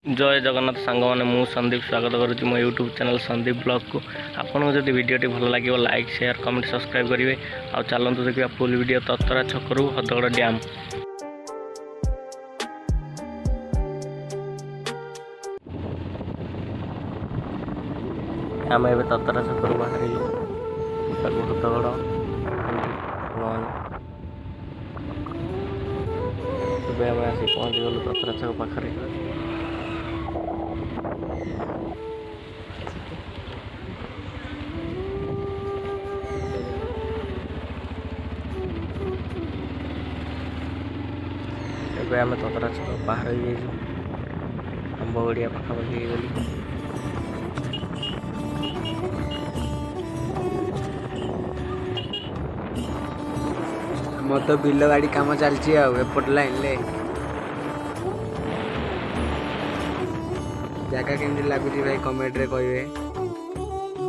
जय जगन्नाथ सांग मैंने मु संदीप स्वागत करुच्ची मो यूट्यूब चैनल संदीप ब्लॉग को। आपको जब वीडियोटी भल लगे लाइक शेयर कमेंट सब्सक्राइब करेंगे। आ चलतु देखिए फुल वीडियो ततरा छकरू हदगड़ डैम। आम ए ततरा छकरू बाहर हदगड़ आम आसी पहुँची गलु ततरा छक पाखे। ଏବେ ଆମେ ତତରା ଛକ ପାହାର ହେଇଯାଇଛୁ। ଆମ୍ବ ଗଡ଼ିଆ ପାଖାପାଖି ହେଇଗଲି। ଆମର ତ ବିଲ ଗାଡ଼ି କାମ ଚାଲିଛି ଆଉ ଏପଟ ଲାଇନରେ। ଜାଗା କେମିତି ଲାଗୁଛି ଭାଇ କମେଣ୍ଟରେ କହିବେ।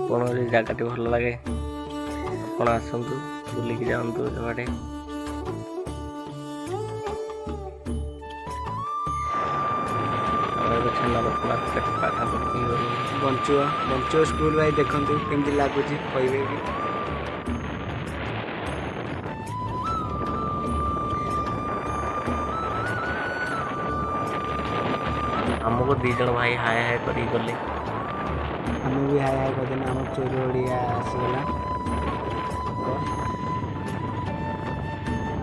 ଆପଣ ଯଦି ଜାଗାଟି ଭଲ ଲାଗେ ଆପଣ ଆସନ୍ତୁ ବୁଲିକି ଯାଆନ୍ତୁ ଏବାଟେ। ବଞ୍ଚୁଅ ସ୍କୁଲ ଭାଇ ଦେଖନ୍ତୁ କେମିତି ଲାଗୁଛି କହିବେ କି। ଆମକୁ ଦି ଜଣ ଭାଇ ହାୟ ହାୟ କରିକି ଗଲେ। ଆମେ ବି ହାୟ ହାୟ କରିଦେଲେ। ଆମର ଚୋରି ଓଡ଼ିଆ ଆସିଗଲା।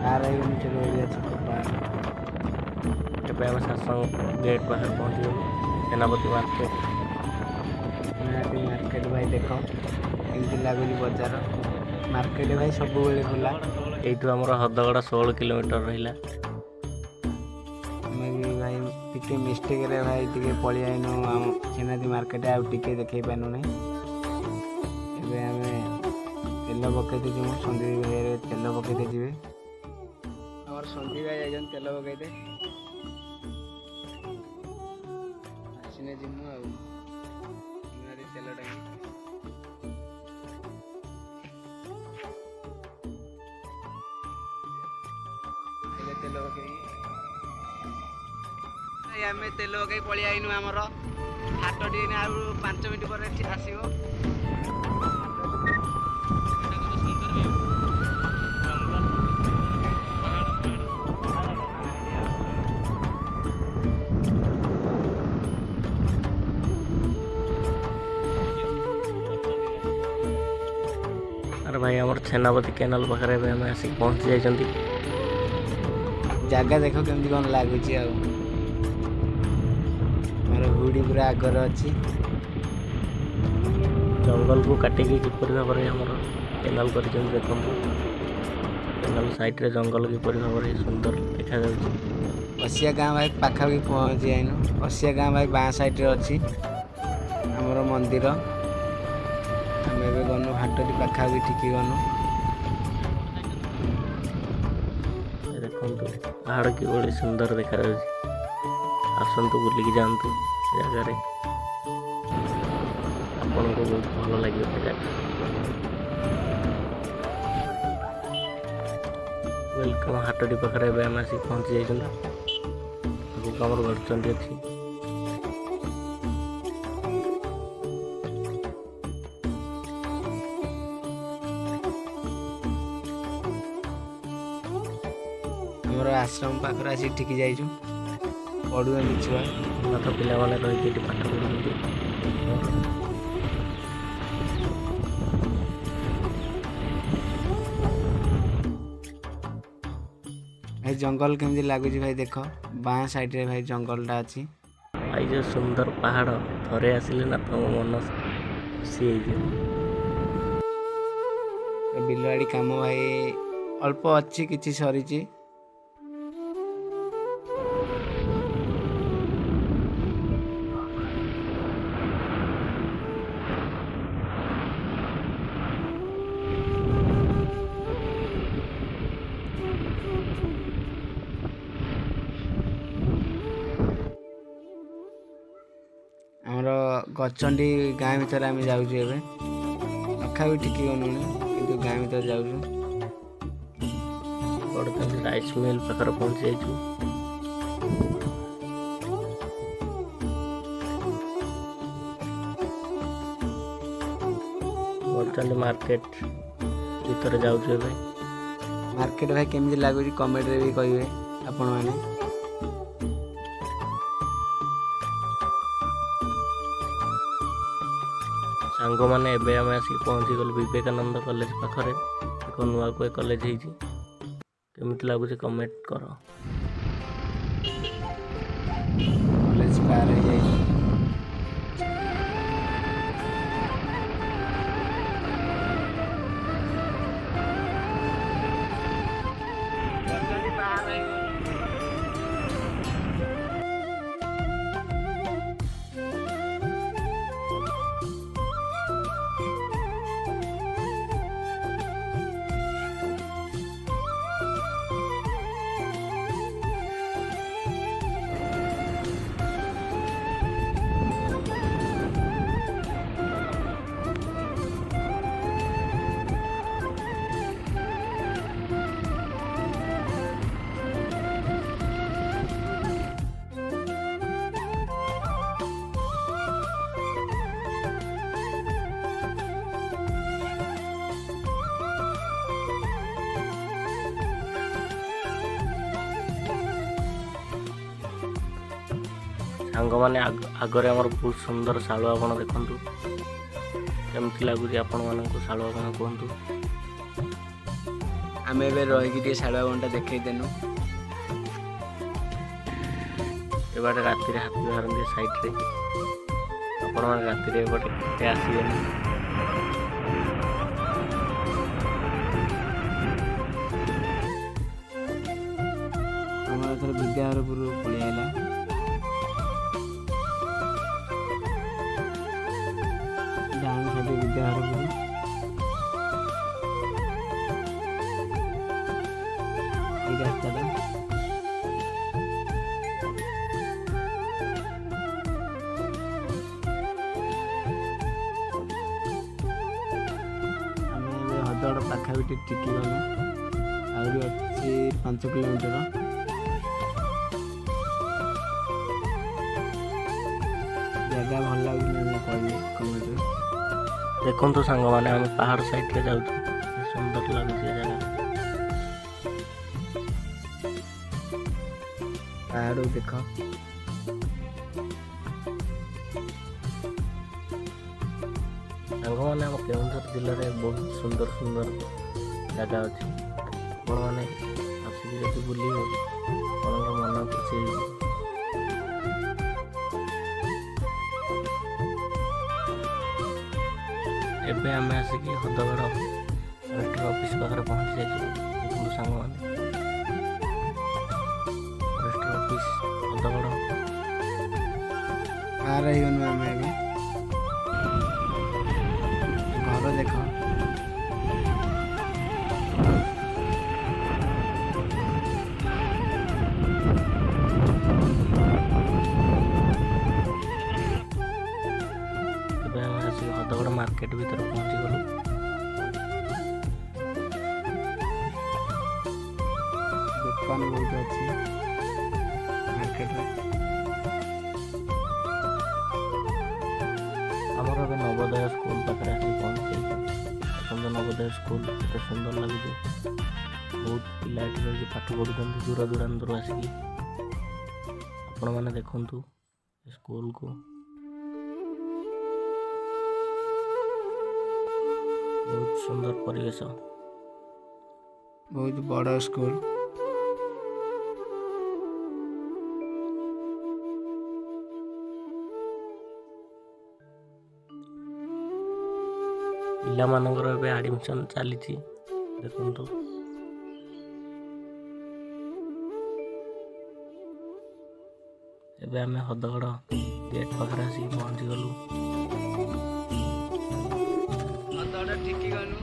ପାର ହେଇଗଲି ଚୋରି ଓଡ଼ିଆ ଛକ ପାର। ଏବେ ଆମେ ଶାସନ ଗେଟ୍ ପାଖରେ ପହଞ୍ଚିଗଲୁ। ସେନାପତି ମାର୍କେଟ ଭାଇ ଦେଖ କେମିତି ଲାଗୁଛି ବଜାର। ମାର୍କେଟ ଭାଇ ସବୁବେଳେ ଖୋଲା। ଏଇଠୁ ଆମର ହଦଗଡ଼ 16 କିଲୋମିଟର ରହିଲା। ଆମେ ବି ଭାଇ ଟିକେ ମିଷ୍ଟେକରେ ଭାଇ ଟିକେ ପଳେଇ ଆଇନୁ ଆମ ସେନାପତି ମାର୍କେଟ ଆଉ ଟିକେ ଦେଖେଇ ପାରିନୁ ନାହିଁ। ଏବେ ଆମେ ତେଲ ପକେଇତେ ଯିବୁ। ସନ୍ଦୀପ ଭାଇ ତେଲ ପକେଇତେ ଯିବେ। ଆମର ସନ୍ଦୀପ ଭାଇ ଯାଇଛନ୍ତି ତେଲ ପକେଇତେ। ଆସିନେ ଯିମୁ ଆଉ ତେଲ ଟାଙ୍କି। ତେଲ ପକେଇ ଆମେ ତେଲ ପକେଇ ପଳେଇ ଆଇନୁ। ଆମର ହାଟ ଟିକେ ଆଉ 5 ମିନିଟ୍ ପରେ ଆସିବ। अरे भाई आम सेनापति केनाल पाखे आम आसिक पहुँची जाइछंती। ଜାଗା ଦେଖ କେମିତି କ'ଣ ଲାଗୁଛି ଆଉ। ଆମର ହୁଡ଼ି ପୁରା ଆଗରେ ଅଛି। जंगल को काटिकी किपरि भाବରେ ଆମର କେନାଲ କରିଛନ୍ତି ଦେଖନ୍ତୁ। କେନାଲ ସାଇଡରେ ଜଙ୍ଗଲ କିପରି ଭାବରେ ସୁନ୍ଦର ଦେଖାଯାଉଛି। ଅସିଆ ଗାଁ ଭାଇ ପାଖାପାଖି ପହଞ୍ଚି ଯାଇନୁ। ଅସିଆ ଗାଁ ଭାଇ ବାଁ ସାଇଡରେ ଅଛି ଆମର ମନ୍ଦିର। ଆମେ ଏବେ ଗନୁ ହାଟଟି ପାଖାପାଖି ଠିକି ଗନୁ। ଦେଖନ୍ତୁ ପାହାଡ଼ କିଭଳି ସୁନ୍ଦର ଦେଖାଯାଉଛି। ଆସନ୍ତୁ ବୁଲିକି ଯାଆନ୍ତୁ ସେ ଜାଗାରେ। ଆପଣଙ୍କୁ ବହୁତ ଭଲ ଲାଗିବ ସେ ଜାଗା। ୱେଲକମ୍ ହାଟଟି ପାଖରେ ଏବେ ଆମେ ଆସିକି ପହଞ୍ଚି ଯାଇଛନ୍ତି। ଆଗକୁ ଆମର ଗଡ଼ଚଣ୍ଡୀ ଅଛି। ଆମର ଆଶ୍ରମ ପାଖରେ ଆସିକି ଠିକି ଯାଇଛୁ। ପଢ଼ୁଛନ୍ତି ଛୁଆ। ଅନାଥ ପିଲାମାନେ ରହିକି ଏଠି ପାଠ ପଢ଼ୁଛନ୍ତି। ଭାଇ ଜଙ୍ଗଲ କେମିତି ଲାଗୁଛି ଭାଇ ଦେଖ। ବାଁ ସାଇଡରେ ଭାଇ ଜଙ୍ଗଲଟା ଅଛି। ଭାଇ ଯେଉଁ ସୁନ୍ଦର ପାହାଡ଼ ଥରେ ଆସିଲେ ନା ତମ ମନ ଖୁସି ହେଇଯିବ। ବିଲବାଡ଼ି କାମ ଭାଇ ଅଳ୍ପ ଅଛି, କିଛି ସରିଛି। ଆମର ଗଡ଼ଚଣ୍ଡୀ ଗାଁ ଭିତରେ ଆମେ ଯାଉଛୁ ଏବେ। ପାଖାପାଖି ଠିକି ଗଲୁଣି କିନ୍ତୁ ଗାଁ ଭିତରେ ଯାଉଛୁ। ଗଡ଼ଚଣ୍ଡୀ ରାଇସ୍ ମିଲ୍ ପାଖରେ ପହଞ୍ଚି ଯାଇଛୁ। ବର୍ତ୍ତମାନ ମାର୍କେଟ ଭିତରେ ଯାଉଛୁ ଏବେ। ମାର୍କେଟ ଭାଇ କେମିତି ଲାଗୁଛି କମେଣ୍ଟରେ ବି କହିବେ ଆପଣମାନେ। ସାଙ୍ଗମାନେ ଏବେ ଆମେ ଆସିକି ପହଞ୍ଚିଗଲୁ ବିବେକାନନ୍ଦ କଲେଜ ପାଖରେ। ଏକ ନୂଆ କଲେଜ ହେଇଛି, କେମିତି ଲାଗୁଛି କମେଣ୍ଟ କର। କଲେଜ ପାର ହେଇଯାଇଛି। ସାଙ୍ଗମାନେ ଆଗରେ ଆମର ବହୁତ ସୁନ୍ଦର ଶାଳୁଆ ବଣ ଦେଖନ୍ତୁ। କେମିତି ଲାଗୁଛି ଆପଣମାନଙ୍କୁ ଶାଳୁଆ ବଣ କୁହନ୍ତୁ। ଆମେ ଏବେ ରହିକି ଟିକେ ଶାଳୁଆ ବଣଟା ଦେଖେଇଦେନୁ। ଏବାଟେ ରାତିରେ ହାତୀ ବାହାରନ୍ତି ସାଇଡ଼ରେ। ଆପଣମାନେ ରାତିରେ ଏପଟେ କେତେ ଆସିବେନି। ଆମର ଏଥର ବିଦ୍ୟାଧରପୁର ପଳେଇ ଆଇଲା। ଡାହାଣ ସାଇଡ୍ ବିଦ୍ୟାଧରପୁର। ଏଇ ରାସ୍ତାଟା ଆମେ ଏବେ ହଦଗଡ଼ ପାଖାପାଖି ଟିକି ଗଲୁ। ଆହୁରି ଅଛି 5 କିଲୋମିଟର। ଜାଗା ଭଲ ଲାଗୁଛି ନା କହିବି କମେଣ୍ଟରେ। ଦେଖନ୍ତୁ ସାଙ୍ଗମାନେ ଆମେ ପାହାଡ଼ ସାଇଡ଼ରେ ଯାଉଛୁ, ସୁନ୍ଦର ଲାଗୁଛି ଏ ଜାଗା। ପାହାଡ଼ ଦେଖ। ସାଙ୍ଗମାନେ ଆମ କେଉଁଝର ଜିଲ୍ଲାରେ ବହୁତ ସୁନ୍ଦର ସୁନ୍ଦର ଜାଗା ଅଛି। ଆପଣମାନେ ଆସିକି ଯଦି ବୁଲିବେ ଆପଣଙ୍କ ମନ ଖୁସି ହେଇଯିବ। ଏବେ ଆମେ ଆସିକି ହଦଗଡ଼ କଲେକ୍ଟର ଅଫିସ୍ ପାଖରେ ପହଞ୍ଚି ଯାଇଛୁ। ଦେଖନ୍ତୁ ସାଙ୍ଗମାନେ କଲେକ୍ଟର ଅଫିସ୍ ହଦଗଡ଼। ପାର ହେଇଗଲୁ ଆମେ ଏବେ। ଘର ଦେଖ। ଏବେ ଆମେ ଆସିକି ହଦଗଡ଼ ମାର୍କେଟ ଭିତରେ ପହଞ୍ଚିଗଲୁ। ଦୋକାନ ବହୁତ ଅଛି ମାର୍କେଟରେ। ଆମର ଏବେ ନବୋଦୟ ସ୍କୁଲ ପାଖରେ ଆସିକି ପହଞ୍ଚିଯାଇଛୁ। ଦେଖନ୍ତୁ ନବୋଦୟ ସ୍କୁଲ କେତେ ସୁନ୍ଦର ଲାଗୁଛି। ବହୁତ ପିଲା ଏଠି ରହିକି ପାଠ ପଢ଼ୁଛନ୍ତି ଦୂର ଦୂରାନ୍ତରୁ ଆସିକି। ଆପଣମାନେ ଦେଖନ୍ତୁ ଏ ସ୍କୁଲକୁ। ବହୁତ ସୁନ୍ଦର ପରିବେଶ। ବହୁତ ବଡ଼ ସ୍କୁଲ। ପିଲାମାନଙ୍କର ଏବେ ଆଡ଼ମିସନ୍ ଚାଲିଛି ଦେଖନ୍ତୁ। ଏବେ ଆମେ ହଦଗଡ଼ ଗେଟ୍ ପାଖରେ ଆସିକି ପହଞ୍ଚିଗଲୁ। ହଦଗଡ଼ ଟିକି ଗଲୁ।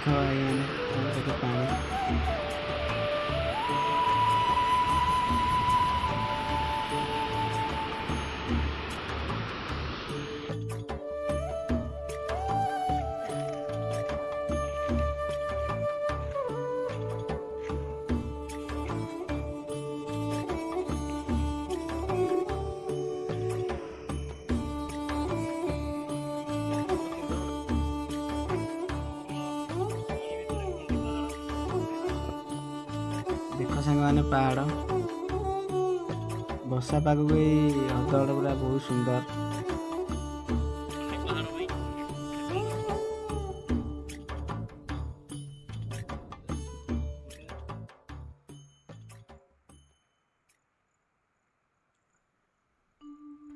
ଭାଇମାନେ ଏଠି ପାଣି। ଦେଖ ସାଙ୍ଗମାନେ ପାହାଡ଼, ବର୍ଷା ପାଗକୁ ଏଇ ହ୍ରଦଗଡ଼ ପୁରା ବହୁତ ସୁନ୍ଦର।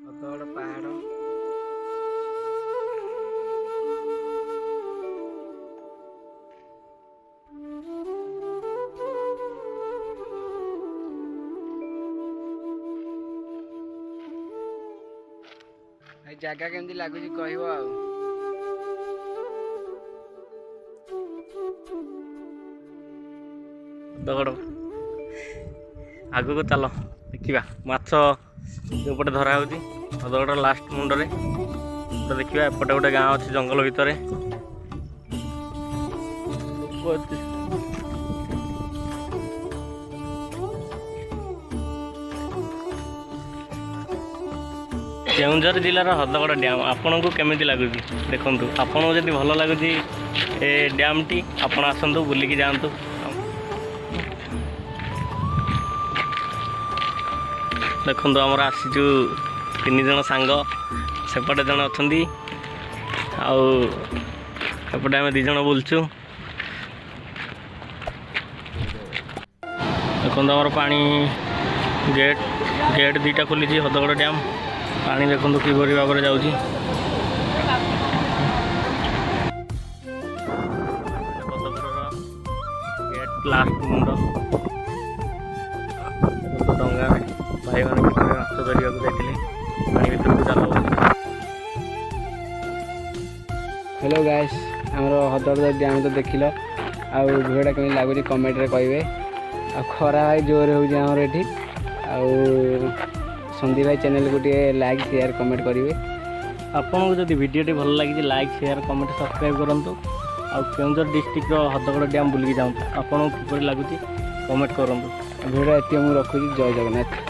ହ୍ରଦଗଡ଼ ପାହାଡ଼ ଏ ଜାଗା କେମିତି ଲାଗୁଛି କହିବ ଆଉ। ହ୍ରଦଗଡ଼ ଆଗକୁ ଚାଲ ଦେଖିବା ମାଛ ଯୋଉପଟେ ଧରା ହେଉଛି ହ୍ରଦଗଡ଼ ଲାଷ୍ଟ ମୁଣ୍ଡରେ ତ ଦେଖିବା। ଏପଟେ ଗୋଟେ ଗାଁ ଅଛି ଜଙ୍ଗଲ ଭିତରେ। କେଉଁଝର ଜିଲ୍ଲାର ହ୍ରଦଗଡ଼ ଡ୍ୟାମ୍ ଆପଣଙ୍କୁ କେମିତି ଲାଗୁଛି ଦେଖନ୍ତୁ। ଆପଣଙ୍କୁ ଯଦି ଭଲ ଲାଗୁଛି ଏ ଡ୍ୟାମ୍ଟି ଆପଣ ଆସନ୍ତୁ ବୁଲିକି ଯାଆନ୍ତୁ। ଦେଖନ୍ତୁ ଆମର ଆସିଛୁ 3 ଜଣ ସାଙ୍ଗ, ସେପଟେ ଜଣେ ଅଛନ୍ତି ଆଉ ଏପଟେ ଆମେ 2 ଜଣ ବୁଲୁଛୁ। ଦେଖନ୍ତୁ ଆମର ପାଣି ଗେଟ୍ 2ଟା ଖୋଲିଛି ହ୍ରଦଗଡ଼ ଡ୍ୟାମ୍। ପାଣି ଦେଖନ୍ତୁ କିପରି ଭାବରେ ଯାଉଛି। ହ୍ରଦଗଡ଼ର ଗେଟ୍ ଲାଷ୍ଟ ମୁଣ୍ଡ। ଦେଖନ୍ତୁ ଡଙ୍ଗାରେ ଭାଇମାନେ କିପରି ମାଛ ଧରିବାକୁ ଯାଇଥିଲେ ପାଣି ଭିତରକୁ ଚାଲ। ହ୍ୟାଲୋ ଗାଇସ୍, ଆମର ହ୍ରଦଗଡ଼ ଡ୍ୟାମ୍ ତ ଦେଖିଲ, ଆଉ ଭିଡ଼ିଓଟା କେମିତି ଲାଗୁଛି କମେଣ୍ଟରେ କହିବେ। ଆଉ ଖରା ଭାଇ ଜୋରରେ ହେଉଛି ଆମର ଏଠି। ଆଉ ସନ୍ଦୀପ ଭାଇ ଚ୍ୟାନେଲକୁ ଟିକେ ଲାଇକ୍ ସେୟାର କମେଣ୍ଟ କରିବେ। ଆପଣଙ୍କୁ ଯଦି ଭିଡ଼ିଓଟି ଭଲ ଲାଗିଛି ଲାଇକ୍ ସେୟାର କମେଣ୍ଟ ସବସ୍କ୍ରାଇବ୍ କରନ୍ତୁ। ଆଉ କେଉଁଝର ଡିଷ୍ଟ୍ରିକ୍ଟର ହ୍ରଦଗଡ଼ ଡ୍ୟାମ୍ ବୁଲିକି ଯାଆନ୍ତୁ। ଆପଣଙ୍କୁ କିପରି ଲାଗୁଛି କମେଣ୍ଟ କରନ୍ତୁ। ଭିଡ଼ିଓ ଏତିକି ମୁଁ ରଖୁଛି। ଜୟ ଜଗନ୍ନାଥ।